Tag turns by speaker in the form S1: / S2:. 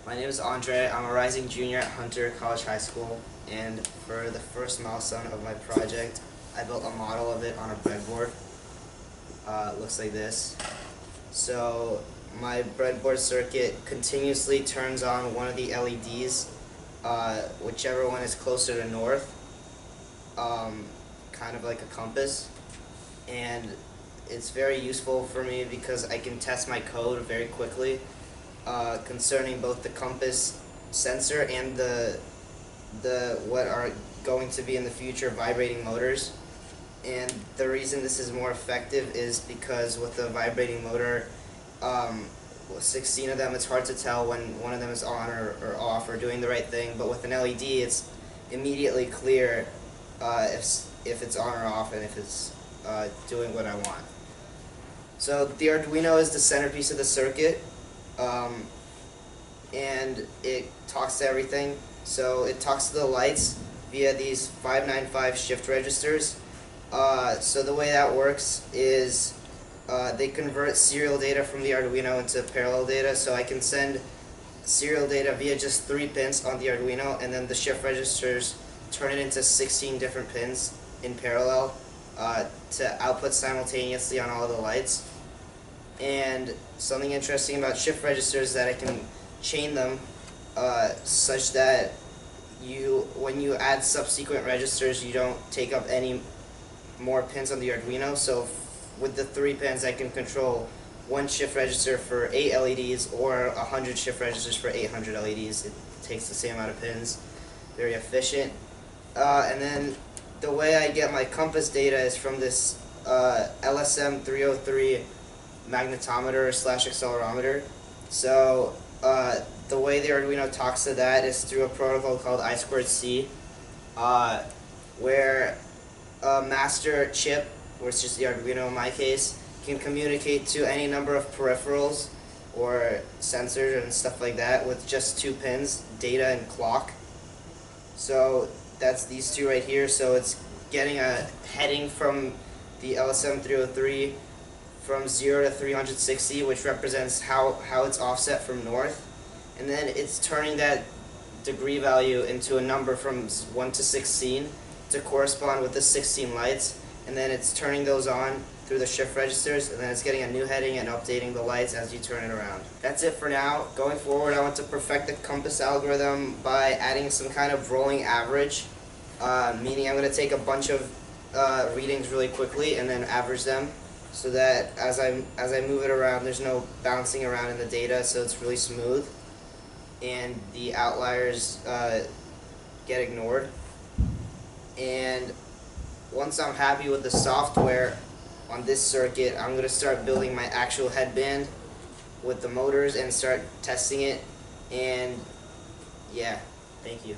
S1: My name is Andre. I'm a rising junior at Hunter College High School, and for the first milestone of my project, I built a model of it on a breadboard. It looks like this. So my breadboard circuit continuously turns on one of the LEDs, whichever one is closer to north, kind of like a compass. And it's very useful for me because I can test my code very quickly concerning both the compass sensor and the what are going to be in the future vibrating motors. And the reason this is more effective is because with the vibrating motor, 16 of them, it's hard to tell when one of them is on or off or doing the right thing. But with an LED, it's immediately clear if it's on or off and if it's doing what I want. So the Arduino is the centerpiece of the circuit, and it talks to everything. So it talks to the lights via these 595 shift registers. So the way that works is they convert serial data from the Arduino into parallel data. So I can send serial data via just 3 pins on the Arduino, and then the shift registers turn it into 16 different pins in parallel to output simultaneously on all of the lights. And something interesting about shift registers is that I can chain them such that when you add subsequent registers, you don't take up any more pins on the Arduino. So with the 3 pins, I can control 1 shift register for 8 LEDs or 100 shift registers for 800 LEDs. It takes the same amount of pins. Very efficient. And then the way I get my compass data is from this LSM 303 magnetometer / accelerometer. So the way the Arduino talks to that is through a protocol called I2C, where a master chip, which is the Arduino in my case, can communicate to any number of peripherals or sensors and stuff like that with just 2 pins, data and clock. So that's these 2 right here. So it's getting a heading from the LSM 303 from 0 to 360, which represents how it's offset from north. And then it's turning that degree value into a number from 1 to 16 to correspond with the 16 lights. And then it's turning those on through the shift registers, and then it's getting a new heading and updating the lights as you turn it around. That's it for now. Going forward, I want to perfect the compass algorithm by adding some kind of rolling average, meaning I'm going to take a bunch of readings really quickly and then average them, so that as I move it around, there's no bouncing around in the data, so it's really smooth, and the outliers get ignored. And once I'm happy with the software on this circuit, I'm going to start building my actual headband with the motors and start testing it. And yeah, thank you.